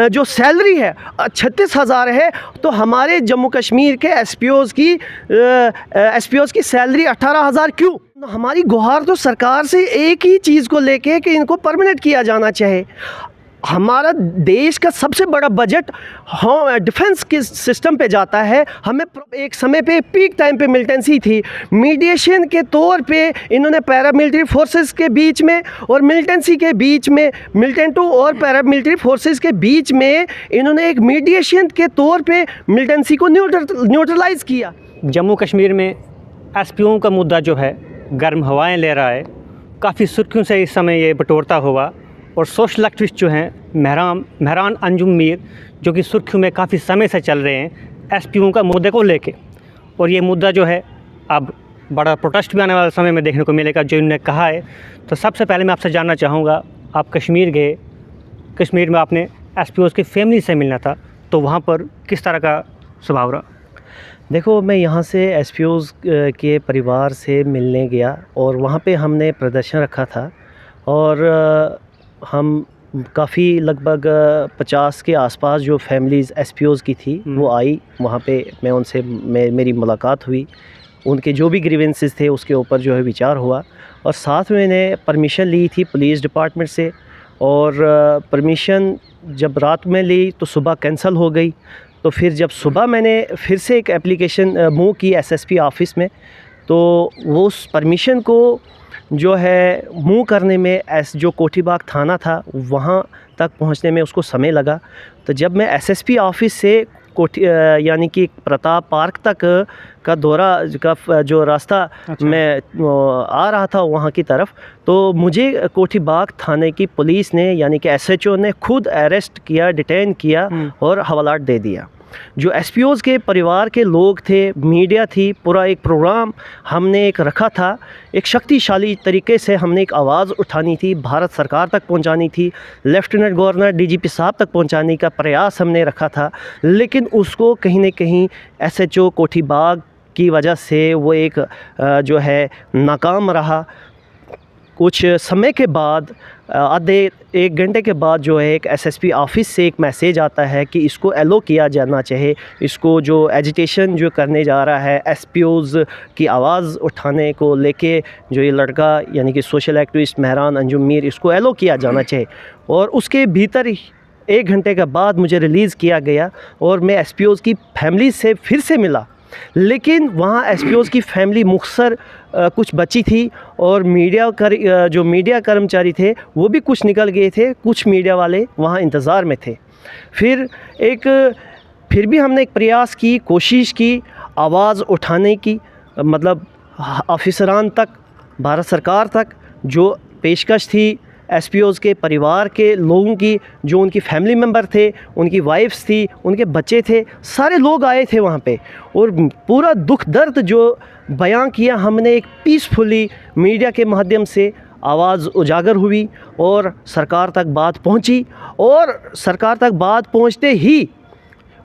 जो सैलरी है 36,000 है, तो हमारे जम्मू कश्मीर के एसपीओज़ की सैलरी 18,000 क्यों? हमारी गुहार तो सरकार से एक ही चीज़ को लेके कि इनको परमानेंट किया जाना चाहिए। हमारा देश का सबसे बड़ा बजट डिफेंस के सिस्टम पे जाता है। हमें एक समय पे पीक टाइम पे मिलिटेंसी थी, मीडिएशन के तौर पे इन्होंने पैरामिलिट्री फोर्सेस के बीच में और मिलिटेंसी के बीच में, मिलिटेंटों और पैरामिलिट्री फोर्सेस के बीच में इन्होंने एक मीडिएशन के तौर पे मिलिटेंसी को न्यूट्रलाइज़ किया। जम्मू कश्मीर में एसपीओ का मुद्दा जो है गर्म हवाएं ले रहा है। काफ़ी सुर्खियों से इस समय ये बटोरता हुआ, और सोशल एक्टिविस्ट जो हैं मेहरान अंजुम मीर, जो कि सुर्खियों में काफ़ी समय से चल रहे हैं एसपीओ का मुद्दे को लेके। और ये मुद्दा जो है अब बड़ा प्रोटेस्ट भी आने वाले समय में देखने को मिलेगा जो इन्होंने कहा है। तो सबसे पहले मैं आपसे जानना चाहूँगा, आप कश्मीर गए, कश्मीर में आपने एसपीओ की फैमिली से मिलना था, तो वहाँ पर किस तरह का स्वभाव रहा? देखो, मैं यहाँ से एसपीओज़ के परिवार से मिलने गया और वहाँ पे हमने प्रदर्शन रखा था, और हम काफ़ी लगभग 50 के आसपास जो फैमिलीज़ एसपीओज़ की थी वो आई। वहाँ पे मैं उनसे मेरी मुलाकात हुई, उनके जो भी ग्रीवेंसेस थे उसके ऊपर जो है विचार हुआ, और साथ में मैंने परमिशन ली थी पुलिस डिपार्टमेंट से, और परमिशन जब रात में ली तो सुबह कैंसिल हो गई। तो फिर जब सुबह मैंने फिर से एक एप्लीकेशन मूव की एसएसपी ऑफ़िस में, तो वो उस परमिशन को जो है मूव करने में जो कोठीबाग थाना था वहाँ तक पहुँचने में उसको समय लगा। तो जब मैं एसएसपी ऑफ़िस से यानी कि प्रताप पार्क तक का दौरा का जो रास्ता मैं आ रहा था वहाँ की तरफ, तो मुझे कोठीबाग थाने की पुलिस ने यानी कि एसएचओ ने खुद अरेस्ट किया, डिटेन किया और हवालात दे दिया। जो एसपीओज़ के परिवार के लोग थे, मीडिया थी, पूरा एक प्रोग्राम हमने एक रखा था। एक शक्तिशाली तरीके से हमने एक आवाज़ उठानी थी, भारत सरकार तक पहुंचानी थी, लेफ्टिनेंट गवर्नर डीजीपी साहब तक पहुंचाने का प्रयास हमने रखा था। लेकिन उसको कहीं न कहीं एसएचओ कोठीबाग की वजह से वो एक जो है नाकाम रहा। कुछ समय के बाद, आधे 1 घंटे के बाद जो है एक एसएसपी ऑफ़िस से एक मैसेज आता है कि इसको एलो किया जाना चाहिए, इसको जो एजिटेशन जो करने जा रहा है एसपीओज़ की आवाज़ उठाने को लेके, जो ये लड़का यानी कि सोशल एक्टिविस्ट मेहरान अंजुम मीर, इसको एलो किया जाना चाहिए। और उसके भीतर 1 घंटे के बाद मुझे रिलीज़ किया गया और मैं एसपीओज़ की फैमिली से फिर से मिला। लेकिन वहाँ एसपीओज़ की फैमिली मुख्तसर कुछ बची थी, और जो मीडिया कर्मचारी थे वो भी कुछ निकल गए थे, कुछ मीडिया वाले वहाँ इंतज़ार में थे। फिर भी हमने एक प्रयास की, कोशिश की आवाज़ उठाने की, मतलब ऑफिसरान तक, भारत सरकार तक जो पेशकश थी एसपीओज़ के परिवार के लोगों की, जो उनकी फैमिली मेम्बर थे, उनकी वाइफ्स थी, उनके बच्चे थे, सारे लोग आए थे वहाँ पे, और पूरा दुख दर्द जो बयां किया हमने एक पीसफुली मीडिया के माध्यम से आवाज़ उजागर हुई और सरकार तक बात पहुँची। और सरकार तक बात पहुँचते ही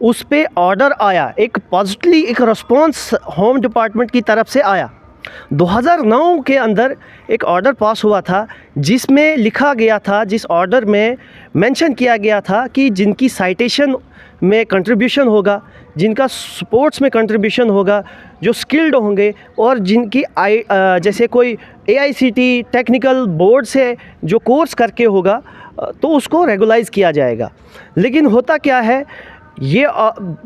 उस पे ऑर्डर आया, एक पॉजिटिवली एक रिस्पॉन्स होम डिपार्टमेंट की तरफ से आया। 2009 के अंदर एक ऑर्डर पास हुआ था जिसमें लिखा गया था, जिस ऑर्डर में मेंशन किया गया था कि जिनकी साइटेशन में कंट्रीब्यूशन होगा, जिनका स्पोर्ट्स में कंट्रीब्यूशन होगा, जो स्किल्ड होंगे और जिनकी जैसे कोई AICTE टेक्निकल बोर्ड से जो कोर्स करके होगा, तो उसको रेगुलाइज़ किया जाएगा। लेकिन होता क्या है, ये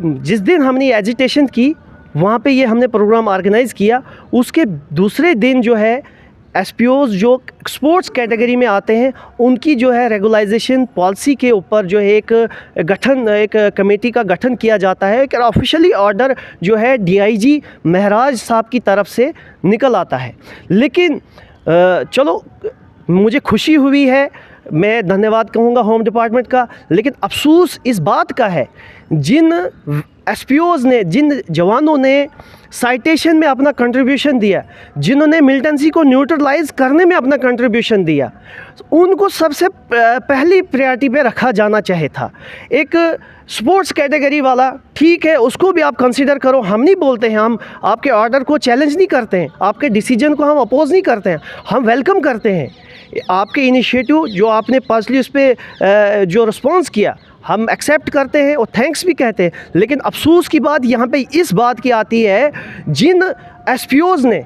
जिस दिन हमने एजिटेशन की वहाँ पे ये हमने प्रोग्राम ऑर्गेनाइज़ किया, उसके दूसरे दिन जो है एसपीओज़ जो स्पोर्ट्स कैटेगरी में आते हैं उनकी जो है रेगुलाइजेशन पॉलिसी के ऊपर जो है एक कमेटी का गठन किया जाता है। एक ऑफिशियली ऑर्डर जो है DIG महराज साहब की तरफ से निकल आता है। लेकिन चलो, मुझे खुशी हुई है, मैं धन्यवाद कहूँगा होम डिपार्टमेंट का, लेकिन अफसोस इस बात का है जिन एसपीओज़ ने, जिन जवानों ने साइटेशन में अपना कंट्रीब्यूशन दिया, जिन्होंने मिलिटेंसी को न्यूट्रलाइज़ करने में अपना कंट्रीब्यूशन दिया, उनको सबसे पहली प्रायोरिटी पे रखा जाना चाहिए था। एक स्पोर्ट्स कैटेगरी वाला ठीक है, उसको भी आप कंसीडर करो, हम नहीं बोलते हैं, हम आपके ऑर्डर को चैलेंज नहीं करते हैं, आपके डिसीजन को हम अपोज नहीं करते हैं, हम वेलकम करते हैं आपके इनिशिएटिव जो आपने पर्सनली उस पर जो रिस्पॉन्स किया, हम एक्सेप्ट करते हैं और थैंक्स भी कहते हैं, लेकिन अफसोस की बात यहाँ पे इस बात की आती है, जिन एसपीओज़ ने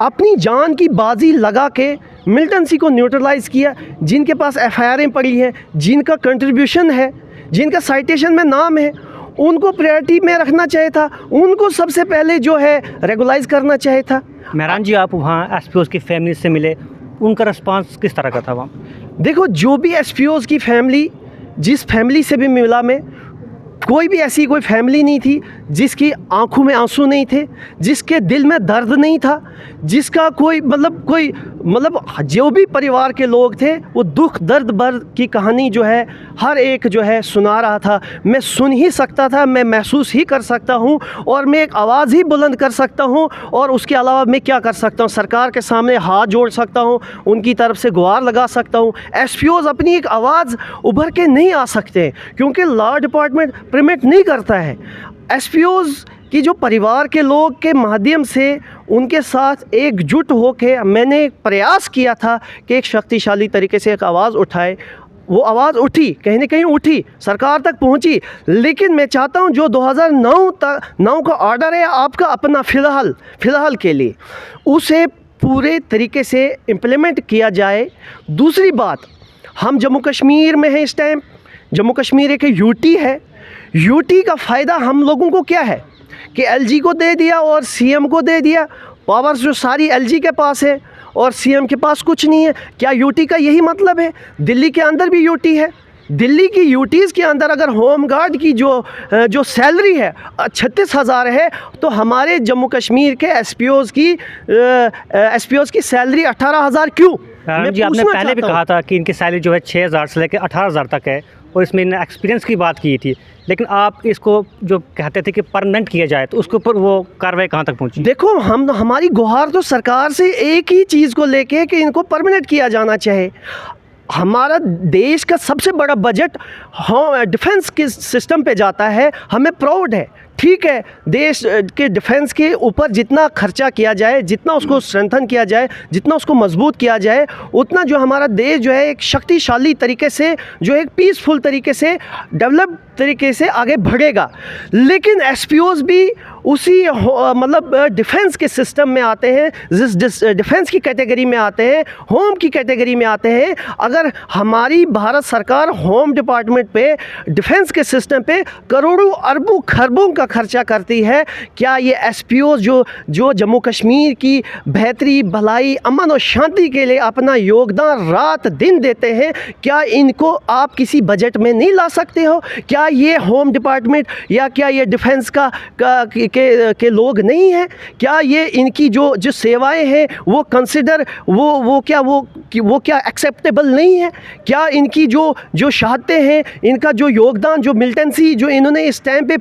अपनी जान की बाजी लगा के मिल्टन सी को न्यूट्रलाइज़ किया, जिनके पास एफआईआरें पड़ी हैं, जिनका कंट्रीब्यूशन है, जिनका साइटेशन में नाम है, उनको प्रायोरिटी में रखना चाहिए था, उनको सबसे पहले जो है रेगुलाइज करना चाहिए था। मेहरान जी, आप वहाँ एसपीओज़ की फैमिली से मिले, उनका रिस्पांस किस तरह का था वहाँ? देखो, जो भी एसपीओज़ की फैमिली, जिस फैमिली से भी मिला मैं, कोई भी ऐसी कोई फैमिली नहीं थी जिसकी आंखों में आंसू नहीं थे, जिसके दिल में दर्द नहीं था, जिसका कोई जो भी परिवार के लोग थे वो दुख दर्द भर की कहानी जो है हर एक जो है सुना रहा था। मैं सुन ही सकता था, मैं महसूस ही कर सकता हूँ, और मैं एक आवाज़ ही बुलंद कर सकता हूँ, और उसके अलावा मैं क्या कर सकता हूँ? सरकार के सामने हाथ जोड़ सकता हूँ, उनकी तरफ से गुहार लगा सकता हूँ। एसपीओज़ अपनी एक आवाज़ उभर के नहीं आ सकते क्योंकि लॉ डिपार्टमेंट परमिट नहीं करता है। एसपीओज़ कि जो परिवार के लोग के माध्यम से उनके साथ एकजुट होकर मैंने एक प्रयास किया था कि एक शक्तिशाली तरीके से एक आवाज़ उठाए। वो आवाज़ उठी, कहीं ना कहीं उठी, सरकार तक पहुंची, लेकिन मैं चाहता हूं जो 2009 का ऑर्डर है आपका अपना फ़िलहाल के लिए, उसे पूरे तरीके से इम्प्लीमेंट किया जाए। दूसरी बात, हम जम्मू कश्मीर में हैं इस टाइम, जम्मू कश्मीर एक यूटी है। यूटी का फ़ायदा हम लोगों को क्या है कि एलजी को दे दिया और सीएम को दे दिया, पावर्स जो सारी एलजी के पास है और सीएम के पास कुछ नहीं है। क्या यूटी का यही मतलब है? दिल्ली के अंदर भी यूटी है। दिल्ली की यूटीज़ के अंदर अगर होम गार्ड की जो सैलरी है 36,000 है, तो हमारे जम्मू कश्मीर के एसपीओज़ की सैलरी 18,000 क्यों? जी, आपने पहले भी कहा था कि इनकी सैलरी जो है 6,000 से लेकर 18,000 तक है, और इसमें इन्होंने एक्सपीरियंस की बात की थी, लेकिन आप इसको जो कहते थे कि परमानेंट किया जाए, तो उसके ऊपर वो कार्रवाई कहाँ तक पहुँची? देखो, हमारी गुहार तो सरकार से एक ही चीज़ को लेके कि इनको परमानेंट किया जाना चाहिए। हमारा देश का सबसे बड़ा बजट डिफेंस के सिस्टम पे जाता है, हमें प्राउड है। ठीक है, देश के डिफेंस के ऊपर जितना खर्चा किया जाए, जितना उसको स्ट्रेंथन किया जाए, जितना उसको मजबूत किया जाए, उतना जो हमारा देश जो है एक शक्तिशाली तरीके से, जो एक पीसफुल तरीके से, डेवलप तरीके से आगे बढ़ेगा। लेकिन एसपीओज़ भी उसी डिफेंस के सिस्टम में आते हैं, जिस डिफेंस की कैटेगरी में आते हैं, होम की कैटेगरी में आते हैं। अगर हमारी भारत सरकार होम डिपार्टमेंट पे, डिफेंस के सिस्टम पे करोड़ों अरबों खरबों का खर्चा करती है, क्या ये एसपीओ जो जम्मू कश्मीर की बेहतरी, भलाई, अमन और शांति के लिए अपना योगदान रात दिन देते हैं, क्या इनको आप किसी बजट में नहीं ला सकते हो? क्या ये होम डिपार्टमेंट या क्या ये डिफेंस के लोग नहीं हैं? क्या ये इनकी जो सेवाएं हैं वो कंसिडर वो क्या एक्सेप्टेबल नहीं है? क्या इनकी जो शहादतें हैं, इनका जो योगदान, जो मिलिटेंसी जो इन्होंने इस टाइम पे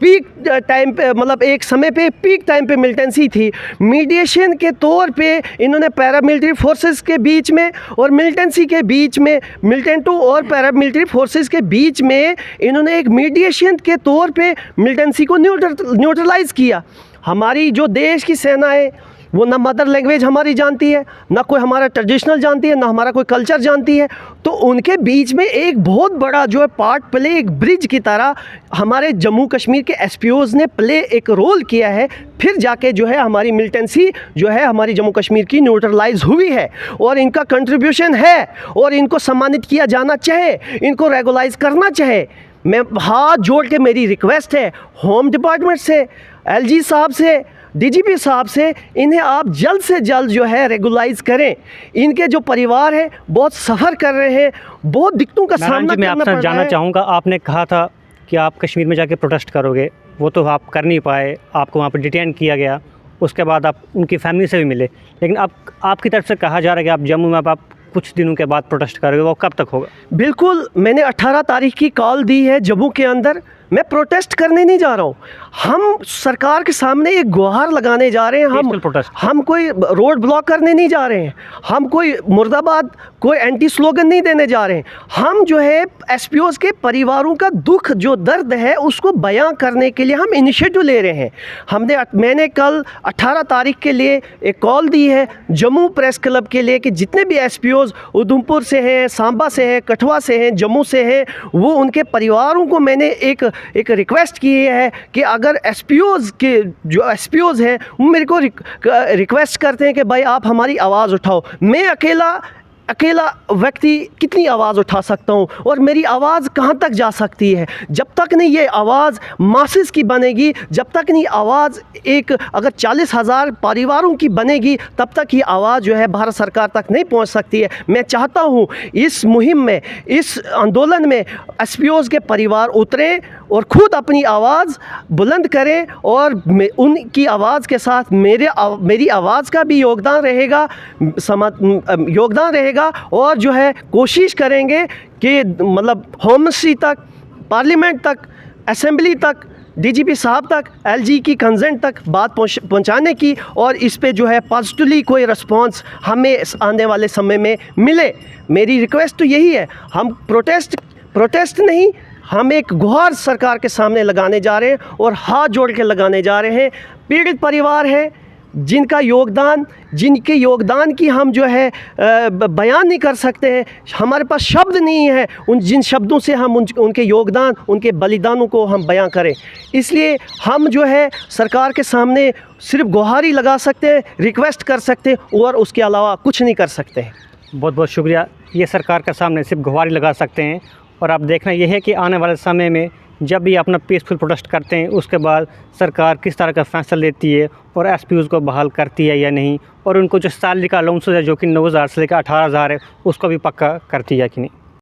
पीक टाइम पे एक समय पे पीक टाइम पे मिलिटेंसी थी, मीडिएशन के तौर पे इन्होंने पैरामिलिट्री फोर्सेस के बीच में और मिलिटेंसी के बीच में, मिलिटेंटों और पैरामिलिट्री फोर्सेस के बीच में इन्होंने एक मीडिएशन के तौर पे मिलिटेंसी को न्यूट्रलाइज़ किया। हमारी जो देश की सेना है वो ना मदर लैंग्वेज हमारी जानती है, ना कोई हमारा ट्रेडिशनल जानती है, ना हमारा कोई कल्चर जानती है, तो उनके बीच में एक बहुत बड़ा जो है पार्ट प्ले, एक ब्रिज की तरह हमारे जम्मू कश्मीर के एसपीओज़ ने प्ले एक रोल किया है। फिर जाके जो है हमारी मिलिटेंसी जो है हमारी जम्मू कश्मीर की न्यूट्रलाइज हुई है, और इनका कंट्रीब्यूशन है और इनको सम्मानित किया जाना चाहे, इनको रेगुलाइज करना चाहे। मैं हाथ जोड़ के मेरी रिक्वेस्ट है होम डिपार्टमेंट से, एलजी साहब से, डीजीपी साहब से, इन्हें आप जल्द से जल्द जो है रेगुलाइज करें। इनके जो परिवार है बहुत सफ़र कर रहे हैं, बहुत दिक्कतों का सामना करना पड़ रहा है। मैं आपसे जानना चाहूँगा, आपने कहा था कि आप कश्मीर में जाके प्रोटेस्ट करोगे, वो तो आप कर नहीं पाए, आपको वहाँ पर डिटेन किया गया, उसके बाद आप उनकी फैमिली से भी मिले, लेकिन अब आपकी तरफ से कहा जा रहा है कि आप जम्मू में आप कुछ दिनों के बाद प्रोटेस्ट करोगे, वो कब तक होगा? बिल्कुल, मैंने 18 तारीख की कॉल दी है जम्मू के अंदर। मैं प्रोटेस्ट करने नहीं जा रहा हूँ। हम सरकार के सामने एक गुहार लगाने जा रहे हैं। हम कोई रोड ब्लॉक करने नहीं जा रहे हैं। हम कोई मुर्दाबाद कोई एंटी स्लोगन नहीं देने जा रहे हैं। हम जो है एसपीओज़ के परिवारों का दुख जो दर्द है उसको बयां करने के लिए हम इनिशिएटिव ले रहे हैं। मैंने कल 18 तारीख के लिए एक कॉल दी है जम्मू प्रेस क्लब के लिए कि जितने भी एसपीओज़ उधमपुर से हैं, सांबा से हैं, कठुआ से हैं, जम्मू से हैं, वो उनके परिवारों को मैंने एक रिक्वेस्ट की है कि अगर एसपीओज़ के जो एसपीओज़ हैं वो मेरे को रिक्वेस्ट करते हैं कि भाई आप हमारी आवाज़ उठाओ। मैं अकेला व्यक्ति कितनी आवाज़ उठा सकता हूँ और मेरी आवाज़ कहाँ तक जा सकती है? जब तक नहीं ये आवाज़ मासेस की बनेगी, जब तक नहीं आवाज़ एक अगर 40,000 परिवारों की बनेगी, तब तक ये आवाज़ जो है भारत सरकार तक नहीं पहुँच सकती है। मैं चाहता हूँ इस मुहिम में, इस आंदोलन में एसपीओज़ के परिवार उतरें और ख़ुद अपनी आवाज़ बुलंद करें और उनकी आवाज़ के साथ मेरी आवाज़ का भी योगदान रहेगा और जो है कोशिश करेंगे कि मतलब होम मिनिस्ट्री तक, पार्लियामेंट तक, असेंबली तक, डीजीपी साहब तक, एलजी की कंसेंट तक बात पहुंचाने की और इस पे जो है पॉजिटिवली कोई रिस्पांस हमें आने वाले समय में मिले। मेरी रिक्वेस्ट तो यही है। हम प्रोटेस्ट नहीं, हम एक गुहार सरकार के सामने लगाने जा रहे हैं और हाथ जोड़ के लगाने जा रहे हैं। पीड़ित परिवार हैं जिनके योगदान की हम जो है बयान नहीं कर सकते हैं। हमारे पास शब्द नहीं है जिन शब्दों से हम उनके योगदान, उनके बलिदानों को हम बयां करें। इसलिए हम जो है सरकार के सामने सिर्फ गुहारी लगा सकते हैं, रिक्वेस्ट कर सकते हैं और उसके अलावा कुछ नहीं कर सकते हैं। बहुत बहुत शुक्रिया। ये सरकार के सामने सिर्फ गुहारी लगा सकते हैं और अब देखना यह है कि आने वाले समय में जब भी अपना पीसफुल प्रोटेस्ट करते हैं उसके बाद सरकार किस तरह का फैसला लेती है और एसपीओज़ को बहाल करती है या नहीं, और उनको जो सैलरी का अलाउंस है जो कि 9,000 से लेकर 18,000 है उसको भी पक्का करती है कि नहीं।